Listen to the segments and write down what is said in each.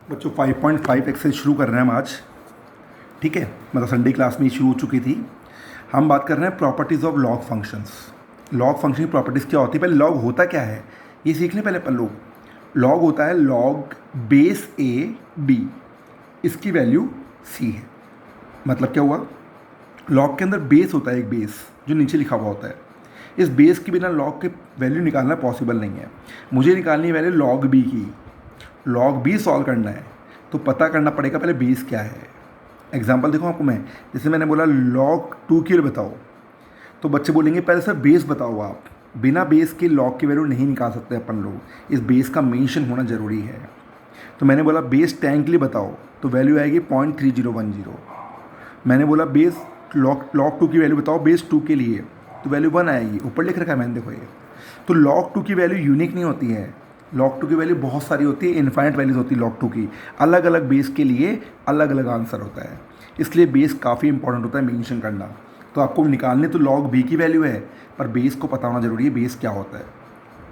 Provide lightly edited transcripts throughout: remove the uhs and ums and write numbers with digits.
बच्चों 5.5 एक्सरसाइज शुरू कर रहे हैं हम आज। ठीक है, मतलब संडे क्लास में शुरू हो चुकी थी। हम बात कर रहे हैं properties of log functions. Log function की प्रॉपर्टीज़ क्या होती है, पहले लॉग होता क्या है ये सीख लें पहले अपन लोग। लॉग होता है लॉग बेस ए बी, इसकी वैल्यू सी है। मतलब क्या हुआ, लॉग के अंदर बेस होता है, एक बेस जो नीचे लिखा हुआ होता है। इस बेस के बिना लॉग के वैल्यू निकालना पॉसिबल नहीं है। मुझे निकालनी है वैल्यू लॉग बी की। लॉग बी सॉल्व करना है तो पता करना पड़ेगा पहले बेस क्या है। एग्जांपल देखो आपको मैं, जैसे मैंने बोला लॉग 2 की वैल्यू बताओ, तो बच्चे बोलेंगे पहले सर बेस बताओ आप। बिना बेस के लॉग की वैल्यू नहीं निकाल सकते अपन लोग, इस बेस का मेंशन होना ज़रूरी है। तो मैंने बोला बेस 10 के लिए बताओ, तो वैल्यू आएगी 0.3010। मैंने बोला बेस लॉग 2 की वैल्यू बताओ बेस 2 के लिए, तो वैल्यू 1 आएगी। ऊपर लिख रखा है मैंने, देखो ये। तो लॉग 2 की वैल्यू यूनिक नहीं होती है, लॉग 2 की वैल्यू बहुत सारी होती है, इन्फाइनाइट वैल्यूज होती है लॉग 2 की। अलग अलग बेस के लिए अलग अलग आंसर होता है, इसलिए बेस काफ़ी इंपॉर्टेंट होता है मेंशन करना। तो आपको निकालने तो लॉग बी की वैल्यू है, पर बेस को पता होना जरूरी है बेस क्या होता है,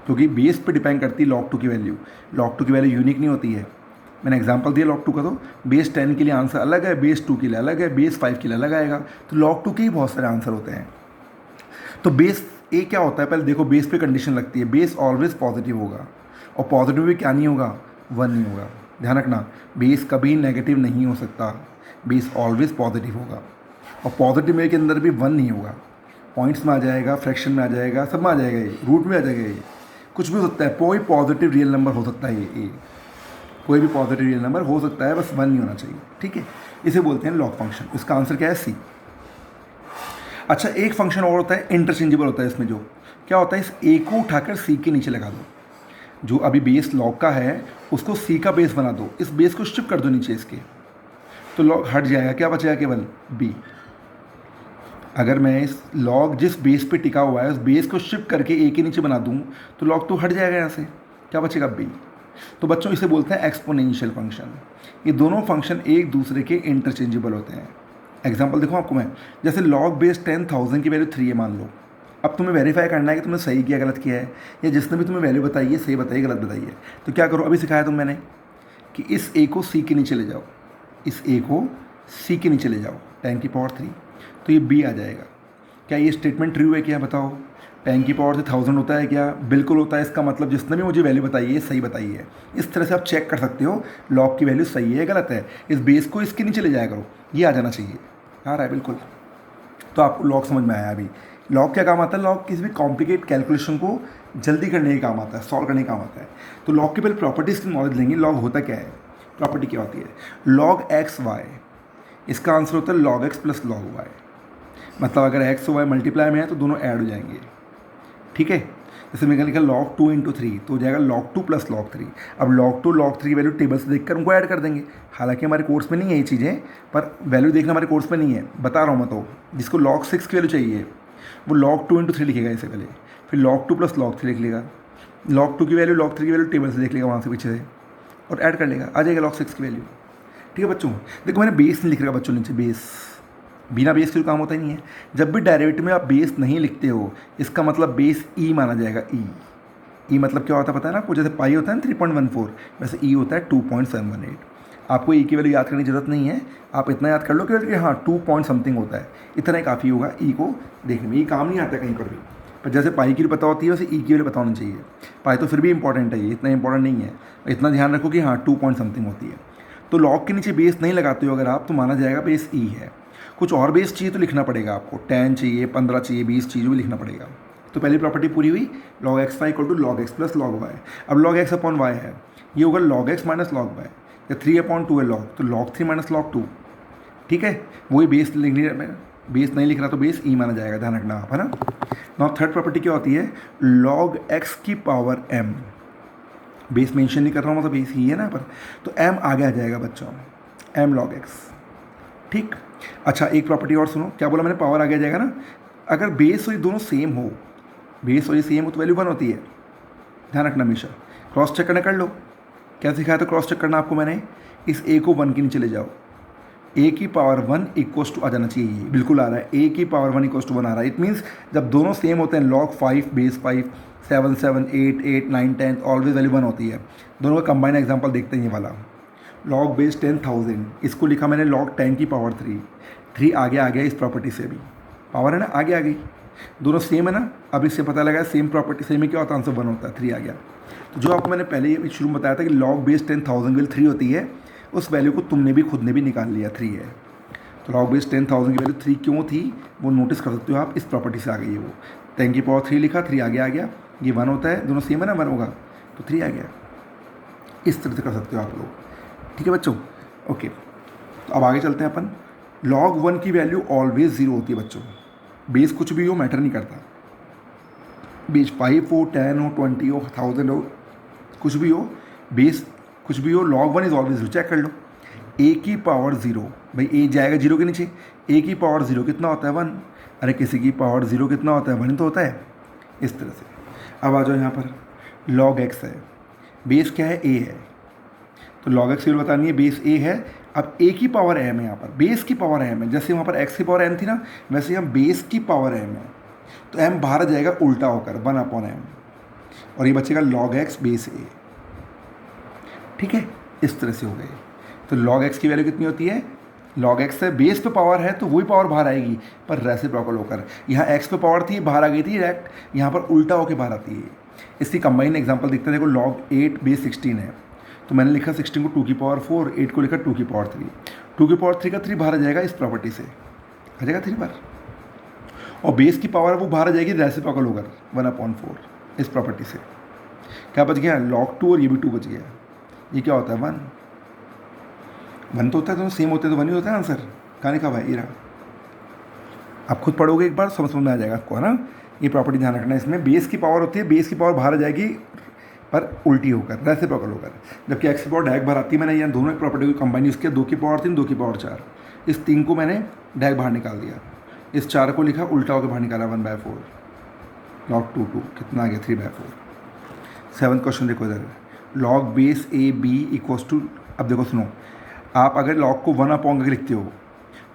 क्योंकि बेस पे डिपेंड करती है लॉग 2 की वैल्यू। लॉग 2 की वैल्यू यूनिक नहीं होती है। मैंने एग्जांपल दिया लॉग 2 का, तो बेस 10 के लिए आंसर अलग है, बेस 2 के लिए अलग है, बेस 5 के लिए अलग आएगा। तो लॉग 2 के ही बहुत सारे आंसर होते हैं। तो बेस ए क्या होता है, पहले देखो बेस पे कंडीशन लगती है, बेस ऑलवेज पॉजिटिव होगा, और पॉजिटिव भी क्या नहीं होगा, 1 नहीं होगा। ध्यान रखना, बेस कभी नेगेटिव नहीं हो सकता, बेस ऑलवेज पॉजिटिव होगा। और पॉजिटिव में के अंदर भी 1 नहीं होगा, पॉइंट्स में आ जाएगा, फ्रैक्शन में आ जाएगा, सब में आ जाएगा, ये रूट में आ जाएगा, ये कुछ भी हो सकता है। कोई पॉजिटिव रियल नंबर हो सकता है, ये कोई भी पॉजिटिव रियल नंबर हो सकता है, बस 1 नहीं होना चाहिए। ठीक है, इसे बोलते हैं लॉग फंक्शन। इसका आंसर क्या है, सी। अच्छा, एक फंक्शन और होता है इंटरचेंजेबल होता है इसमें। जो क्या होता है, इस ए को उठाकर सी के नीचे लगा दो। जो अभी बेस लॉग का है उसको सी का बेस बना दो, इस बेस को शिफ्ट कर दो नीचे इसके, तो लॉग हट जाएगा, क्या बचेगा, केवल बी। अगर मैं इस लॉग जिस बेस पे टिका हुआ है उस बेस को शिफ्ट करके ए के नीचे बना दूं, तो लॉग तो हट जाएगा यहाँ से, क्या बचेगा, बी। तो बच्चों इसे बोलते हैं एक्सपोनेंशियल फंक्शन। ये दोनों फंक्शन एक दूसरे के इंटरचेंजेबल होते हैं। एग्जाम्पल देखो आपको मैं, जैसे लॉग बेस 10,000 की वैल्यू 3 है मान लो। अब तुम्हें वेरीफाई करना है कि तुमने सही किया गलत किया है, या जिसने भी तुम्हें वैल्यू बताई है सही बताइए गलत बताइए। तो क्या करो, अभी सिखाया तुम मैंने कि इस ए को सी के नीचे ले जाओ, इस ए को सी के नीचे ले जाओ 10 की पावर 3, तो ये बी आ जाएगा। क्या ये स्टेटमेंट ट्रू है क्या, बताओ। 10 की पावर से 1000 होता है क्या, बिल्कुल होता है। इसका मतलब जिसने भी मुझे वैल्यू बताई है सही बताई है। इस तरह से आप चेक कर सकते हो लॉग की वैल्यू सही है गलत है। इस बेस को इसके नीचे ले जाया करो, ये आ जाना चाहिए, आ रहा है बिल्कुल। तो आपको लॉग समझ में आया अभी। लॉग क्या काम आता है, लॉग किसी भी कॉम्प्लिकेट कैलकुलेशन को जल्दी करने का काम आता है, सॉल्व करने का काम आता है। तो लॉग की पहले प्रॉपर्टीज़ की नॉलेज लेंगे। लॉग होता क्या है, प्रॉपर्टी क्या होती है, लॉग एक्स वाई, इसका आंसर होता है log X plus log Y. मतलब अगर एक्स और वाई मल्टीप्लाई में है तो दोनों ऐड हो जाएंगे। ठीक है, जैसे मैंने लिखा लॉग 2 × 3, तो हो जाएगा लॉग 2 प्लस लॉग 3। अब लॉग 2 लॉग 3 की वैल्यू टेबल से देखकर उनको ऐड कर देंगे। हालांकि हमारे कोर्स में नहीं है ये चीज़ें, पर वैल्यू देखना हमारे कोर्स में नहीं है, बता रहा हूँ मैं। तो जिसको लॉग 6 की वैल्यू चाहिए वो लॉग 2 × 3 लिखेगा इससे पहले, फिर लॉग 2 प्लस लॉग 3 लिख लेगा। लॉग 2 की वैल्यू लॉग 3 की वैल्यू टेबल से देख लेगा वहाँ से पीछे से, और ऐड कर लेगा, आ जाएगा लॉग 6 की वैल्यू। ठीक है बच्चों, देखो मैंने बेस नहीं लिख रहा बच्चों नीचे, बेस बिना बेस के काम होता ही नहीं है। जब भी डेरिवेटिव में आप बेस नहीं लिखते हो, इसका मतलब बेस ई माना जाएगा। ई मतलब क्या होता है पता है ना आपको, जैसे पाई होता है ना 3.14, वैसे ई होता है 2.718। आपको ई की वैल्यू याद करने की जरूरत नहीं है, आप इतना याद कर लो कि हाँ 2 पॉइंट समथिंग होता है, इतना ही काफ़ी होगा ई को देखने में। ई काम नहीं आता कहीं पर भी, पर जैसे पाई की वैल्यू पता होती है वैसे ई की वैल्यू पता होनी चाहिए। पाई तो फिर भी इंपॉर्टेंट है, ये इतना इंपॉर्टेंट नहीं है। इतना ध्यान रखो कि हाँ 2 पॉइंट समथिंग होती है। तो लॉग के नीचे बेस नहीं लगाते हो अगर आप, तो माना जाएगा बेस ई है। कुछ और बेस चाहिए तो लिखना पड़ेगा आपको, 10 चाहिए, 15 चाहिए, 20 चाहिए, भी लिखना पड़ेगा। तो पहली प्रॉपर्टी पूरी हुई, log X Y equal to log X plus log Y. अब लॉग एक्स अपॉन वाई है, ये होगा log X minus log Y, या 3/2 है लॉग, तो लॉग 3 माइनस लॉग 2। ठीक है, वही बेस लिखनी है, बेस नहीं लिख रहा तो बेस ई माना जाएगा, ध्यान रखना आप, है ना। नाउ थर्ड प्रॉपर्टी क्या होती है, लॉग एक्स की पावर एम। बेस मेंशन नहीं कर रहा हूँ, मतलब बेस ही है ना पर, तो एम आगे आ जाएगा बच्चों, एम लॉग एक्स। ठीक, अच्छा एक प्रॉपर्टी और सुनो, क्या बोला मैंने, पावर आगे आ जाएगा ना। अगर बेस और ये दोनों सेम हो, बेस और ये सेम हो तो वैल्यू 1 होती है, ध्यान रखना हमेशा। क्रॉस चेक करना कर लो, क्या सिखाया था क्रॉस चेक करना आपको मैंने। इस ए को 1 के नीचे ले जाओ, ए की पावर 1 इक्वल्स टू आ जाना चाहिए, ये बिल्कुल आ रहा है, ए की पावर 1 इक्वल्स टू 1 आ रहा है। इट मीन्स जब दोनों सेम होते हैं, लॉग 5 बेस 5, 7 7 8 8 9 10 ऑलवेज वैल्यू 1 होती है। दोनों का कंबाइन एग्जाम्पल देखते हैं ये वाला। लॉग बेस 10,000, इसको लिखा मैंने लॉग 10 की पावर 3, 3 आगे आ गया इस प्रॉपर्टी से भी, पावर है ना आगे आ गई, दोनों सेम है ना। अब इससे पता लगा सेम प्रॉपर्टी सेम में क्या होता है, आंसर 1 होता है, 3 आ गया। तो जो आपको मैंने पहले ही शुरू में बताया था कि लॉग बेस 10,000 वैल्यू 3 होती है, उस वैल्यू को तुमने भी खुद ने भी निकाल लिया, 3 है। तो लॉग बेस 10,000 की वैल्यू 3 क्यों थी वो नोटिस कर सकते हो आप, इस प्रॉपर्टी से आ गई है वो। 10 की पावर 3 लिखा, 3 आगे आ गया, ये 1 होता है, दोनों सेम है ना, 1 होगा तो 3 आ गया। इस तरह से कर सकते हो आप लोग, ठीक है बच्चों। ओके, तो अब आगे चलते हैं अपन। log 1 की वैल्यू ऑलवेज 0 होती है बच्चों, बेस कुछ भी हो मैटर नहीं करता, बेस 5 हो, 10 हो, 20 हो, 1000 हो, कुछ भी हो, बेस कुछ भी हो, log 1 इज ऑलवेज 0। चेक कर लो, a की पावर 0, भाई a जाएगा 0 के नीचे, a की पावर 0 कितना होता है 1, अरे किसी की पावर 0 कितना होता है 1 तो होता है, इस तरह से। अब आ जाओ यहाँ पर, log x है, बेस क्या है a है, तो log x की वैल्यू बतानी है, बेस a है। अब a की पावर m है, यहाँ पर बेस की पावर m है, जैसे वहाँ पर x की पावर n थी ना, वैसे यहाँ बेस की पावर m है, तो m बाहर जाएगा उल्टा होकर 1/m, और ये बचेगा log x बेस a, ठीक है, इस तरह से हो गए। तो log x की वैल्यू कितनी होती है, log x है, बेस पे पावर है तो वही पावर बाहर आएगी, पर रेसिप्रोकल होकर। यहाँ x पे पावर थी बाहर आ गई थी डायरेक्ट, यहाँ पर उल्टा होकर बाहर आती है। इसकी कंबाइन एग्जांपल देखते हैं, देखो log 8 बेस 16 है, तो मैंने लिखा 16 को 2 की पावर 4, 8 को लिखा 2 की पावर 3, 2 की पावर 3 का 3 बाहर आ जाएगा इस प्रॉपर्टी से, आ जाएगा 3 बार, और बेस की पावर वो बाहर आ जाएगी रेसिप्रोकल होकर 1/4 इस प्रॉपर्टी से। क्या बच गया, log 2, और ये भी 2 बच गया, ये क्या होता है 1, 1 तो होता है, दोनों सेम होते हैं तो 1 ही होता है आंसर। कहाँ लिखा हुआ है, ये रहा, आप खुद पढ़ोगे एक बार समझ में आ जाएगा आपको, है ना। ये प्रॉपर्टी ध्यान रखना है, इसमें बेस की पावर होती है, बेस की पावर बाहर आ जाएगी पर उल्टी होकर, रेसिप्रोकल होकर, जबकि एक्स की पावर डायरेक्ट बाहर आती है। मैंने यहाँ दोनों प्रॉपर्टी को कंबाइन यूज़ किया, 2 की पावर 3, 2 की पावर 4, इस 3 को मैंने डायरेक्ट बाहर निकाल दिया, इस 4 को लिखा उल्टा होकर बाहर निकाला 1/4, log 2 कितना आ गया 3/4। 7th क्वेश्चन देखो इधर, log base a b equals to, अब देखो सुनो, आप अगर log को 1/, अगर लिखते हो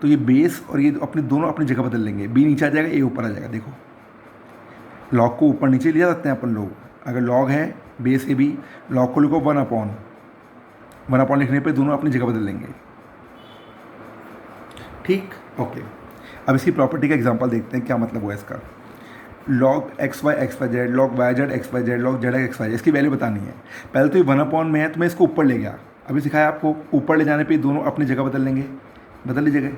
तो ये बेस और ये अपने दोनों अपनी जगह बदल लेंगे, b नीचे आ जाएगा, a ऊपर आ जाएगा। देखो log को ऊपर नीचे लिया जाते हैं अपन लोग, अगर log है बेस ए बी, log को लिखो 1/, लिखने पे दोनों अपनी जगह बदल लेंगे, ठीक, ओके। अब इसकी प्रॉपर्टी का एग्जांपल देखते हैं क्या मतलब हुआ इसका। log xy xyz, log yz xyz, log zx xyz, इसकी वैल्यू बतानी है। पहले तो ये 1/, में है तो मैं इसको ऊपर ले गया, अभी सिखाया आपको, ऊपर ले जाने पे दोनों अपनी जगह बदल लेंगे, बदल लीजिएगा,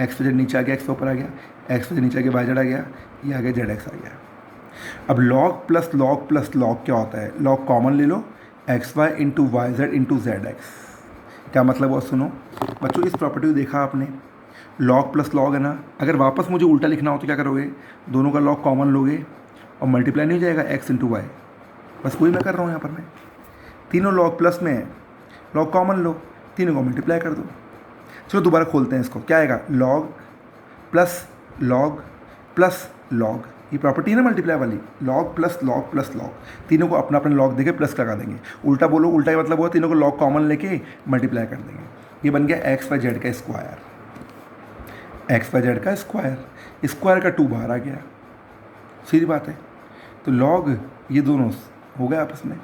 xyz नीचे आ गया, x ऊपर आ गया, xyz नीचे आ गया, yz आ गया, ये आ गया zx आ गया। अब log प्लस log क्या होता है, log कॉमन ले लो, xy into yz into zx, क्या मतलब हुआ सुनो बच्चों, इस प्रॉपर्टी को देखा आपने, log प्लस log है ना, अगर वापस मुझे उल्टा लिखना हो तो क्या करोगे, दोनों का log कॉमन लोगे और मल्टीप्लाई नहीं हो जाएगा x इंटू वाई, बस वही मैं कर रहा हूँ यहाँ पर। मैं तीनों log प्लस में है, log कॉमन लो, तीनों को मल्टीप्लाई कर दो। चलो दोबारा खोलते हैं इसको, क्या आएगा, log प्लस log, ये प्रॉपर्टी है ना मल्टीप्लाई वाली, log प्लस log, तीनों को अपना अपना log देके प्लस लगा देंगे, उल्टा बोलो, उल्टा ही मतलब हुआ, तीनों को log कॉमन लेके मल्टीप्लाई कर देंगे, ये बन गया x y z का स्क्वायर, एक्स वाई जेड का स्क्वायर का 2 बाहर आ गया, सीधी बात है। तो log ये दोनों हो गए आपस में,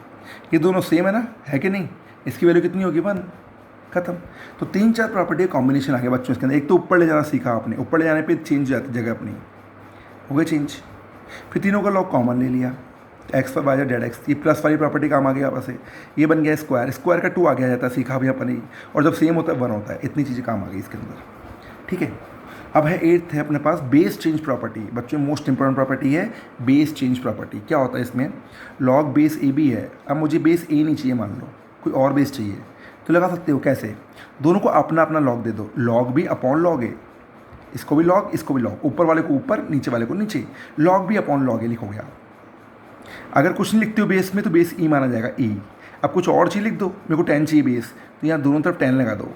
ये दोनों सेम है ना, है कि नहीं, इसकी वैल्यू कितनी होगी 1, खत्म। तो 3-4 प्रॉपर्टी कॉम्बिनेशन आ गया बच्चों इसके अंदर। एक तो ऊपर ले जाना सीखा आपने, ऊपर ले जाने पे चेंज जाती जगह अपनी, हो गई चेंज। फिर तीनों का log कॉमन ले लिया, एक्स पर बाय जेड एक्स, ये प्लस वाली प्रॉपर्टी काम आ गया आपस से, ये बन गया स्क्वायर का 2 आ गया जाता है, सीखा भी अपन ही, और जब सेम होता है 1 होता है, इतनी चीज़ें काम आ गई इसके अंदर, ठीक है। अब है 8th है अपने पास बेस चेंज प्रॉपर्टी, बच्चों मोस्ट इंपॉर्टेंट प्रॉपर्टी है बेस चेंज प्रॉपर्टी। क्या होता है इसमें, log बेस ए बी है, अब मुझे बेस ए नहीं चाहिए, मान लो कोई और बेस चाहिए, तो लगा सकते हो कैसे, दोनों को अपना अपना log दे दो, log भी अपॉन log है, इसको भी log इसको भी log, ऊपर वाले को ऊपर नीचे वाले को नीचे, log भी अपॉन log है लिखोगे आप। अगर कुछ नहीं लिखते हो बेस में तो बेस ई माना जाएगा ई। अब कुछ और चीज़ लिख दो, मेरे को 10 चाहिए बेस, तो यहाँ दोनों तरफ 10 लगा दो,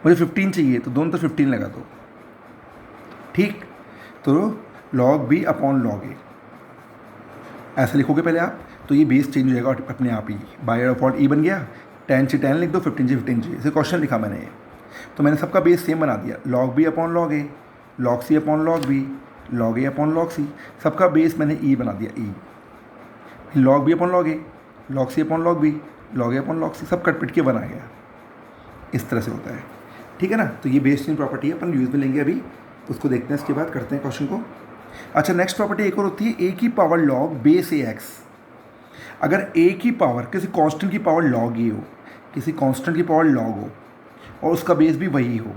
मुझे 15 चाहिए तो दोनों तरफ 15 लगा दो, ठीक। तो log b upon log a ऐसा लिखोगे पहले आप, तो ये बेस चेंज हो जाएगा अपने आप ही, बाय डिफॉल्ट ई बन गया, 10 से 10 लिख दो, 15 से 15 चाहिए, इसे क्वेश्चन लिखा मैंने ये, तो मैंने सबका बेस सेम बना दिया, log b upon log a, log c upon log b, log a upon log c, सबका बेस मैंने ई बना दिया ई, log b upon log a, log c upon log b, log a upon log c, सब cut पिट के बना गया, इस तरह से होता है, ठीक है ना। तो ये बेस चेन प्रॉपर्टी है, अपन यूज़ में लेंगे अभी, उसको देखते हैं, इसके बाद करते हैं क्वेश्चन को। अच्छा, नेक्स्ट प्रॉपर्टी एक और होती है, ए की पावर लॉग बेस ए एक्स। अगर ए की पावर किसी कांस्टेंट की पावर लॉग ही हो, किसी कांस्टेंट की पावर लॉग हो और उसका बेस भी वही हो,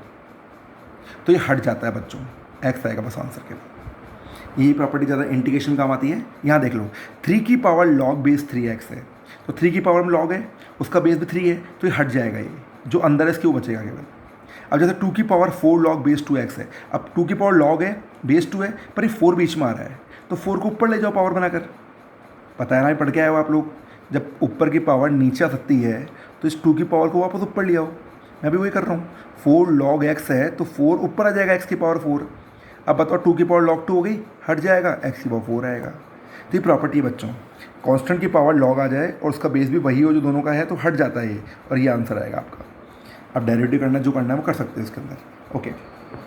तो ये हट जाता है बच्चों, एक्स आएगा बस आंसर के बाद। यही प्रॉपर्टी ज़्यादा इंटीग्रेशन काम आती है। यहाँ देख लो, 3 की पावर लॉग बेस 3x है, तो 3 की पावर में लॉग है, उसका बेस भी 3 है, तो ये हट जाएगा, ये जो अंदर है इसके वो बचेगा केवल। अब जैसे 2 की पावर 4 लॉग बेस 2x है, अब 2 की पावर लॉग है, बेस 2 है, पर ये 4 बीच में आ रहा है, तो 4 को ऊपर ले जाओ पावर बनाकर। पता है ना, पढ़ के आए हो आप लोग, जब ऊपर की पावर नीचे आ सकती है तो इस 2 की पावर को वापस ऊपर ले आओ। मैं भी वही कर रहा हूँ, 4 लॉग x है तो 4 ऊपर आ जाएगा, x की पावर 4। अब बताओ 2 की पावर लॉग 2 हो गई, हट जाएगा, x की पावर 4 आएगा। तो ये प्रॉपर्टी बच्चों, कांस्टेंट की पावर लॉग आ जाए और उसका बेस भी वही हो जो दोनों का है, तो हट जाता है ये, और ये आंसर आएगा आपका। अब डेरिवेटिव करना जो करना है वो कर सकते हैं इसके अंदर। ओके।